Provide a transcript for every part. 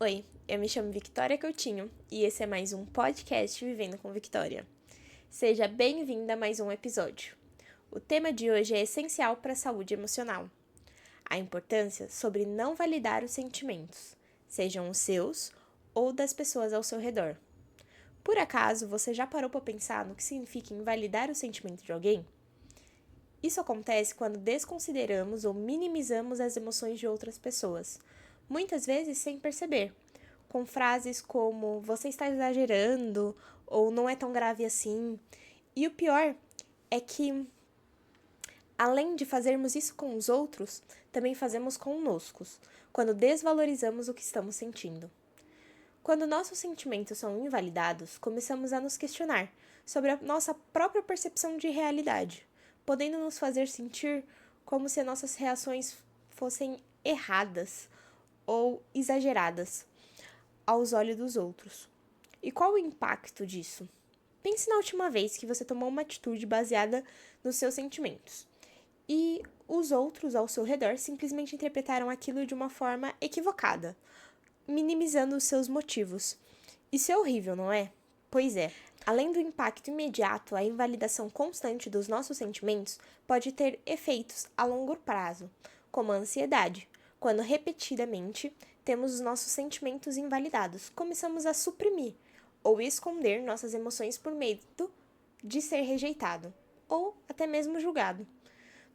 Oi, eu me chamo Victoria Coutinho e esse é mais um podcast Vivendo com Victoria. Seja bem-vinda a mais um episódio. O tema de hoje é essencial para a saúde emocional. A importância sobre não validar os sentimentos, sejam os seus ou das pessoas ao seu redor. Por acaso, você já parou para pensar no que significa invalidar o sentimento de alguém? Isso acontece quando desconsideramos ou minimizamos as emoções de outras pessoas, muitas vezes sem perceber, com frases como "você está exagerando" ou "não é tão grave assim". E o pior é que, além de fazermos isso com os outros, também fazemos conosco, quando desvalorizamos o que estamos sentindo. Quando nossos sentimentos são invalidados, começamos a nos questionar sobre a nossa própria percepção de realidade, podendo nos fazer sentir como se nossas reações fossem erradas ou exageradas aos olhos dos outros. E qual o impacto disso? Pense na última vez que você tomou uma atitude baseada nos seus sentimentos e os outros ao seu redor simplesmente interpretaram aquilo de uma forma equivocada, minimizando os seus motivos. Isso é horrível, não é? Pois é. Além do impacto imediato, a invalidação constante dos nossos sentimentos pode ter efeitos a longo prazo, como a ansiedade. Quando repetidamente temos os nossos sentimentos invalidados, começamos a suprimir ou esconder nossas emoções por medo de ser rejeitado ou até mesmo julgado.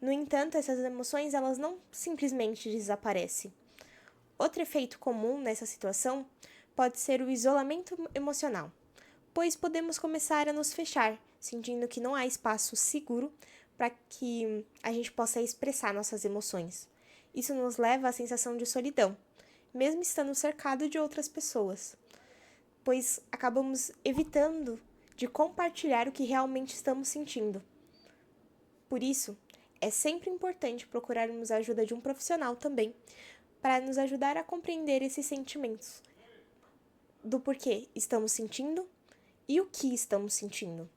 No entanto, essas emoções elas não simplesmente desaparecem. Outro efeito comum nessa situação pode ser o isolamento emocional, pois podemos começar a nos fechar, sentindo que não há espaço seguro para que a gente possa expressar nossas emoções. Isso nos leva à sensação de solidão, mesmo estando cercado de outras pessoas, pois acabamos evitando de compartilhar o que realmente estamos sentindo. Por isso, é sempre importante procurarmos a ajuda de um profissional também, para nos ajudar a compreender esses sentimentos, do porquê estamos sentindo e o que estamos sentindo.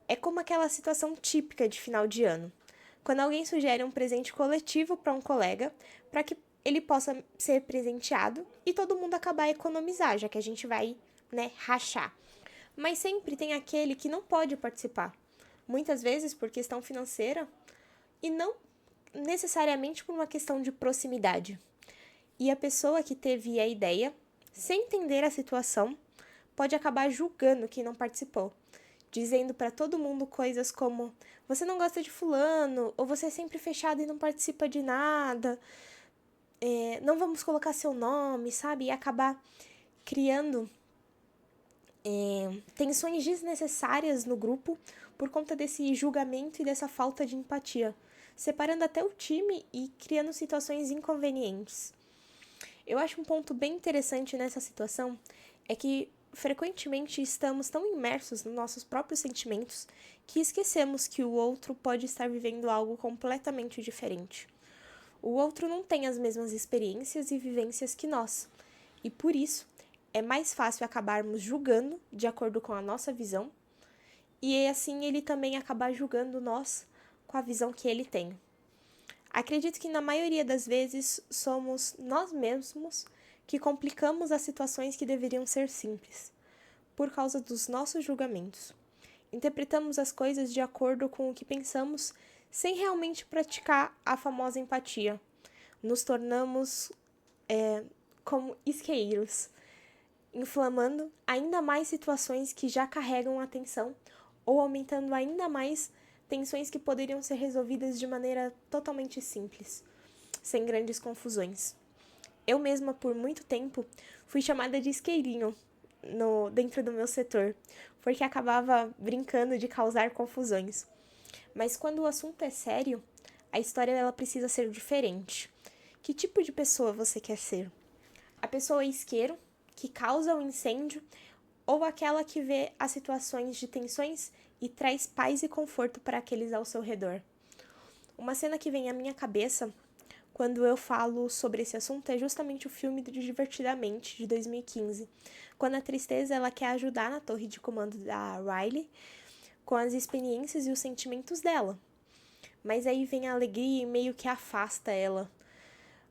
É como aquela situação típica de final de ano, quando alguém sugere um presente coletivo para um colega, para que ele possa ser presenteado e todo mundo acabar a economizar, já que a gente vai, rachar. Mas sempre tem aquele que não pode participar, muitas vezes por questão financeira e não necessariamente por uma questão de proximidade. E a pessoa que teve a ideia, sem entender a situação, pode acabar julgando quem não participou, dizendo para todo mundo coisas como "você não gosta de fulano", ou "você é sempre fechado e não participa de nada", "não vamos colocar seu nome", sabe? E acabar criando tensões desnecessárias no grupo por conta desse julgamento e dessa falta de empatia, separando até o time e criando situações inconvenientes. Eu acho um ponto bem interessante nessa situação é que frequentemente estamos tão imersos nos nossos próprios sentimentos que esquecemos que o outro pode estar vivendo algo completamente diferente. O outro não tem as mesmas experiências e vivências que nós, e por isso é mais fácil acabarmos julgando de acordo com a nossa visão, e assim ele também acabar julgando nós com a visão que ele tem. Acredito que na maioria das vezes somos nós mesmos que complicamos as situações que deveriam ser simples, por causa dos nossos julgamentos. Interpretamos as coisas de acordo com o que pensamos, sem realmente praticar a famosa empatia. Nos tornamos como isqueiros, inflamando ainda mais situações que já carregam atenção ou aumentando ainda mais tensões que poderiam ser resolvidas de maneira totalmente simples, sem grandes confusões. Eu mesma, por muito tempo, fui chamada de isqueirinho dentro do meu setor, porque acabava brincando de causar confusões. Mas quando o assunto é sério, a história ela precisa ser diferente. Que tipo de pessoa você quer ser? A pessoa isqueiro, que causa o incêndio, ou aquela que vê as situações de tensões e traz paz e conforto para aqueles ao seu redor? Uma cena que vem à minha cabeça quando eu falo sobre esse assunto é justamente o filme do Divertidamente, de 2015, quando a tristeza ela quer ajudar na torre de comando da Riley com as experiências e os sentimentos dela. Mas aí vem a alegria e meio que afasta ela.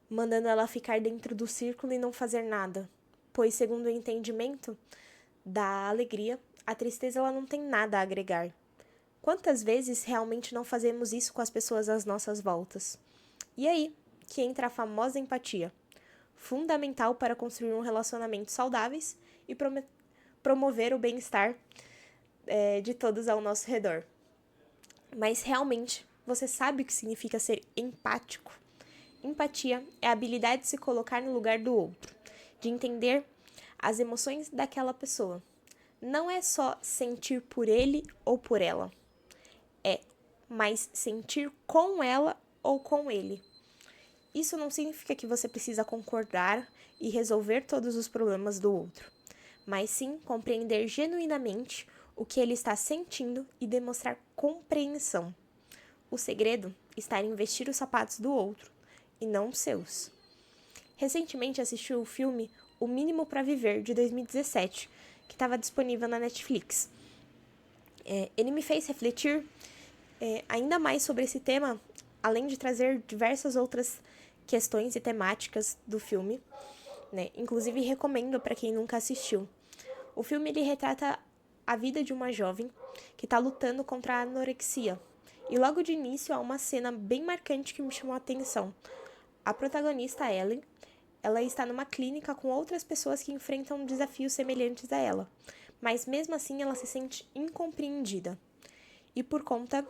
mandando ela ficar dentro do círculo e não fazer nada, pois, segundo o entendimento da alegria, a tristeza ela não tem nada a agregar. Quantas vezes realmente não fazemos isso com as pessoas às nossas voltas? E aí que entra a famosa empatia, fundamental para construir um relacionamento saudáveis e promover o bem-estar de todos ao nosso redor. Mas realmente, você sabe o que significa ser empático? Empatia é a habilidade de se colocar no lugar do outro, de entender as emoções daquela pessoa. Não é só sentir por ele ou por ela, mas sentir com ela ou com ele. Isso não significa que você precisa concordar e resolver todos os problemas do outro, mas sim compreender genuinamente o que ele está sentindo e demonstrar compreensão. O segredo está em vestir os sapatos do outro e não os seus. Recentemente assisti o filme O Mínimo para Viver, de 2017, que estava disponível na Netflix. Ele me fez refletir ainda mais sobre esse tema, além de trazer diversas outras questões e temáticas do filme, né? Inclusive recomendo para quem nunca assistiu. O filme ele retrata a vida de uma jovem que está lutando contra a anorexia. E logo de início há uma cena bem marcante que me chamou a atenção. A protagonista, Ellen, ela está numa clínica com outras pessoas que enfrentam desafios semelhantes a ela, mas mesmo assim ela se sente incompreendida. E por conta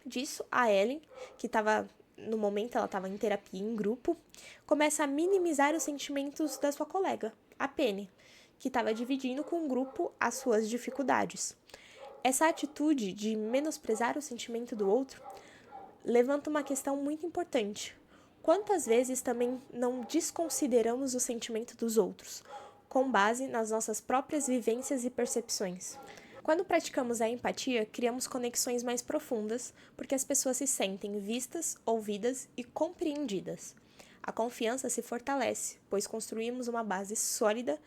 disso, a Ellen, que estava, no momento ela estava em terapia em grupo, começa a minimizar os sentimentos da sua colega, a Penny, que estava dividindo com o grupo as suas dificuldades. Essa atitude de menosprezar o sentimento do outro levanta uma questão muito importante. Quantas vezes também não desconsideramos o sentimento dos outros, com base nas nossas próprias vivências e percepções? Quando praticamos a empatia, criamos conexões mais profundas, porque as pessoas se sentem vistas, ouvidas e compreendidas. A confiança se fortalece, pois construímos uma base sólida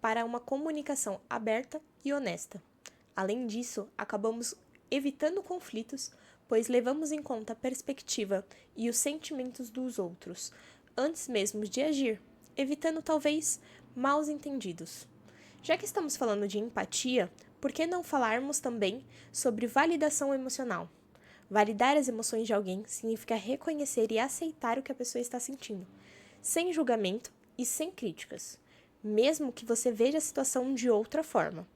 para uma comunicação aberta e honesta. Além disso, acabamos evitando conflitos, pois levamos em conta a perspectiva e os sentimentos dos outros, antes mesmo de agir, evitando talvez maus entendidos. Já que estamos falando de empatia, por que não falarmos também sobre validação emocional? Validar as emoções de alguém significa reconhecer e aceitar o que a pessoa está sentindo, sem julgamento e sem críticas, mesmo que você veja a situação de outra forma.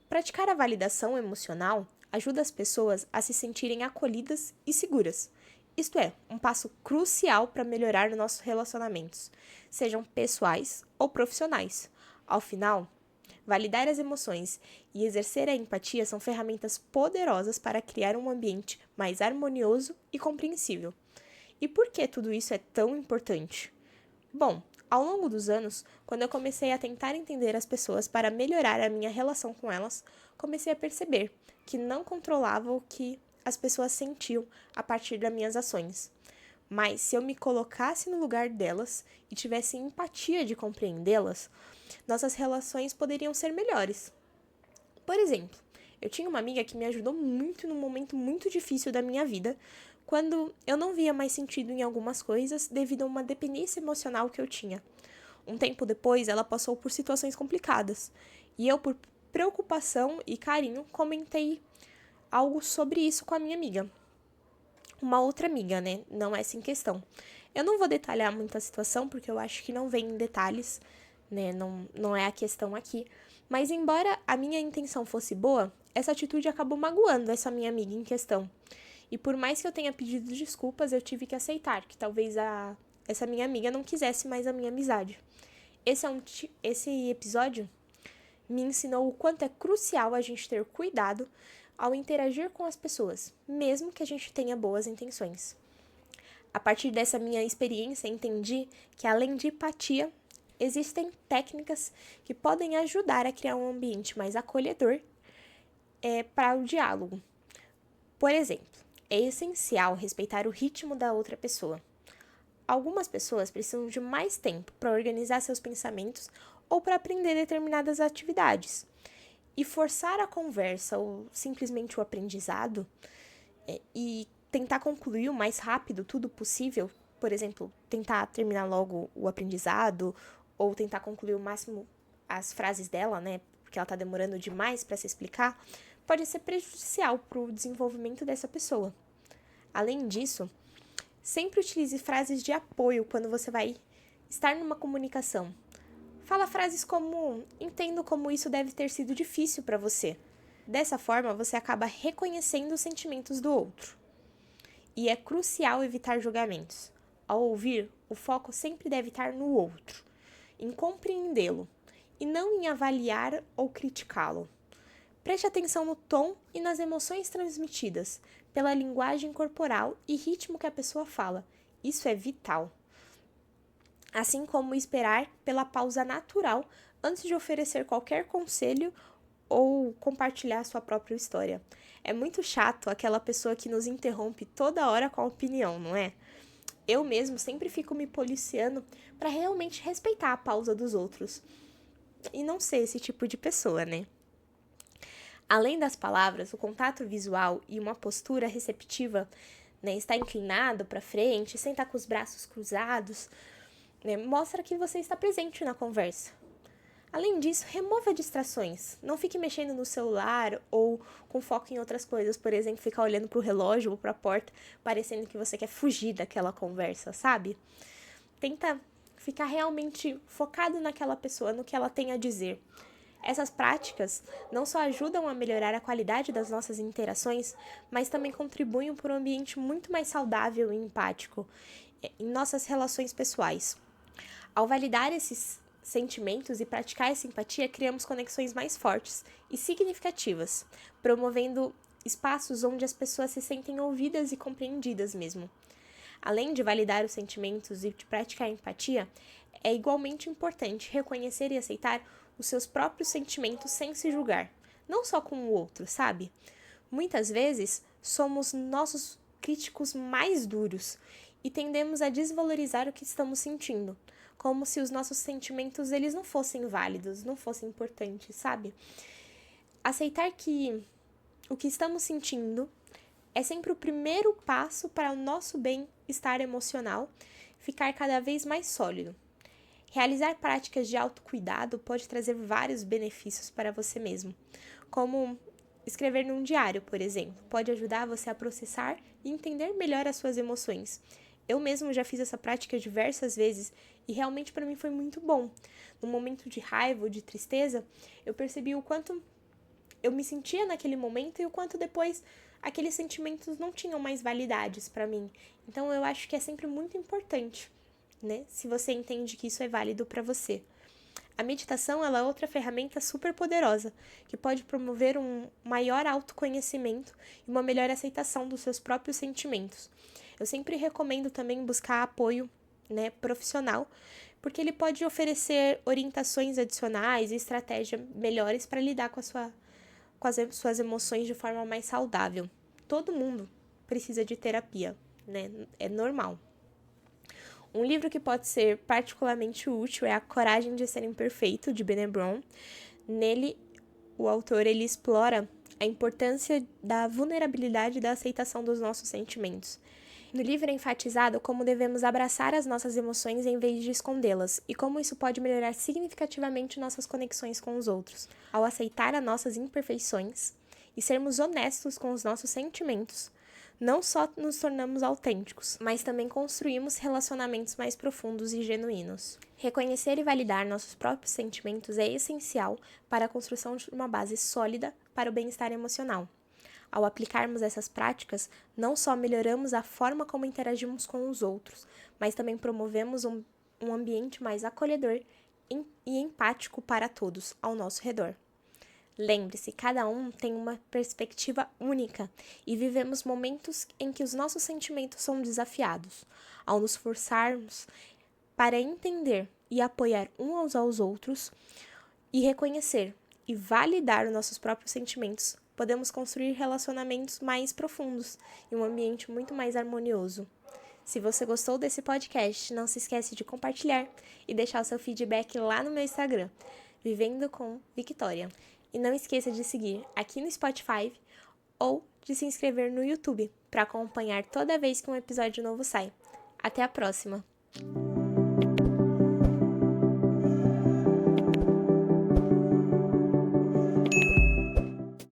Praticar a validação emocional ajuda as pessoas a se sentirem acolhidas e seguras. Isto é, um passo crucial para melhorar nossos relacionamentos, sejam pessoais ou profissionais. Ao final, validar as emoções e exercer a empatia são ferramentas poderosas para criar um ambiente mais harmonioso e compreensível. E por que tudo isso é tão importante? Bom, ao longo dos anos, quando eu comecei a tentar entender as pessoas para melhorar a minha relação com elas, comecei a perceber que não controlava o que as pessoas sentiam a partir das minhas ações. Mas se eu me colocasse no lugar delas e tivesse empatia de compreendê-las, nossas relações poderiam ser melhores. Por exemplo, eu tinha uma amiga que me ajudou muito num momento muito difícil da minha vida, quando eu não via mais sentido em algumas coisas devido a uma dependência emocional que eu tinha. Um tempo depois, ela passou por situações complicadas, e eu, por preocupação e carinho, comentei algo sobre isso com a minha amiga. Uma outra amiga, né? Não essa em questão. Eu não vou detalhar muito a situação, porque eu acho que não vem em detalhes, né? Não é a questão aqui. Mas embora a minha intenção fosse boa, essa atitude acabou magoando essa minha amiga em questão. E por mais que eu tenha pedido desculpas, eu tive que aceitar que talvez essa minha amiga não quisesse mais a minha amizade. Esse episódio me ensinou o quanto é crucial a gente ter cuidado ao interagir com as pessoas, mesmo que a gente tenha boas intenções. A partir dessa minha experiência, entendi que além de empatia, existem técnicas que podem ajudar a criar um ambiente mais acolhedor para o diálogo. Por exemplo, é essencial respeitar o ritmo da outra pessoa. Algumas pessoas precisam de mais tempo para organizar seus pensamentos ou para aprender determinadas atividades. E forçar a conversa ou simplesmente o aprendizado e tentar concluir o mais rápido tudo possível por exemplo, tentar terminar logo o aprendizado ou tentar concluir o máximo as frases dela, né? Porque ela tá demorando demais para se explicar, pode ser prejudicial para o desenvolvimento dessa pessoa. Além disso, sempre utilize frases de apoio quando você vai estar numa comunicação. Fala frases como: entendo como isso deve ter sido difícil para você. Dessa forma, você acaba reconhecendo os sentimentos do outro. E é crucial evitar julgamentos. Ao ouvir, o foco sempre deve estar no outro, em compreendê-lo, e não em avaliar ou criticá-lo. Preste atenção no tom e nas emoções transmitidas, pela linguagem corporal e ritmo que a pessoa fala. Isso é vital. Assim como esperar pela pausa natural antes de oferecer qualquer conselho ou compartilhar sua própria história. É muito chato aquela pessoa que nos interrompe toda hora com a opinião, não é? Eu mesmo sempre fico me policiando para realmente respeitar a pausa dos outros. E não ser esse tipo de pessoa, né? Além das palavras, o contato visual e uma postura receptiva, né, estar inclinado para frente, sentar com os braços cruzados, né, mostra que você está presente na conversa. Além disso, remova distrações. Não fique mexendo no celular ou com foco em outras coisas. Por exemplo, ficar olhando para o relógio ou para a porta, parecendo que você quer fugir daquela conversa, sabe? Tenta ficar realmente focado naquela pessoa, no que ela tem a dizer. Essas práticas não só ajudam a melhorar a qualidade das nossas interações, mas também contribuem para um ambiente muito mais saudável e empático em nossas relações pessoais. Ao validar esses sentimentos e praticar essa empatia, criamos conexões mais fortes e significativas, promovendo espaços onde as pessoas se sentem ouvidas e compreendidas mesmo. Além de validar os sentimentos e de praticar a empatia, é igualmente importante reconhecer e aceitar os seus próprios sentimentos sem se julgar, não só com o outro, sabe? Muitas vezes somos nossos críticos mais duros e tendemos a desvalorizar o que estamos sentindo, como se os nossos sentimentos eles não fossem válidos, não fossem importantes, sabe? Aceitar que o que estamos sentindo é sempre o primeiro passo para o nosso bem-estar emocional ficar cada vez mais sólido. Realizar práticas de autocuidado pode trazer vários benefícios para você mesmo, como escrever num diário, por exemplo, pode ajudar você a processar e entender melhor as suas emoções. Eu mesmo já fiz essa prática diversas vezes e realmente para mim foi muito bom. No momento de raiva ou de tristeza, eu percebi o quanto eu me sentia naquele momento e o quanto depois aqueles sentimentos não tinham mais validades para mim. Então eu acho que é sempre muito importante, né? Se você entende que isso é válido para você. A meditação ela é outra ferramenta super poderosa, que pode promover um maior autoconhecimento e uma melhor aceitação dos seus próprios sentimentos. Eu sempre recomendo também buscar apoio, né, profissional, porque ele pode oferecer orientações adicionais e estratégias melhores para lidar com as suas emoções de forma mais saudável. Todo mundo precisa de terapia, né? É normal. Um livro que pode ser particularmente útil é A Coragem de Ser Imperfeito, de Brené Brown. Nele, o autor ele explora a importância da vulnerabilidade e da aceitação dos nossos sentimentos. No livro é enfatizado como devemos abraçar as nossas emoções em vez de escondê-las e como isso pode melhorar significativamente nossas conexões com os outros. Ao aceitar as nossas imperfeições e sermos honestos com os nossos sentimentos, não só nos tornamos autênticos, mas também construímos relacionamentos mais profundos e genuínos. Reconhecer e validar nossos próprios sentimentos é essencial para a construção de uma base sólida para o bem-estar emocional. Ao aplicarmos essas práticas, não só melhoramos a forma como interagimos com os outros, mas também promovemos um ambiente mais acolhedor e empático para todos ao nosso redor. Lembre-se, cada um tem uma perspectiva única e vivemos momentos em que os nossos sentimentos são desafiados. Ao nos forçarmos para entender e apoiar uns aos outros e reconhecer e validar os nossos próprios sentimentos, podemos construir relacionamentos mais profundos e um ambiente muito mais harmonioso. Se você gostou desse podcast, não se esquece de compartilhar e deixar o seu feedback lá no meu Instagram, Vivendo com Victoria. E não esqueça de seguir aqui no Spotify ou de se inscrever no YouTube para acompanhar toda vez que um episódio novo sai. Até a próxima!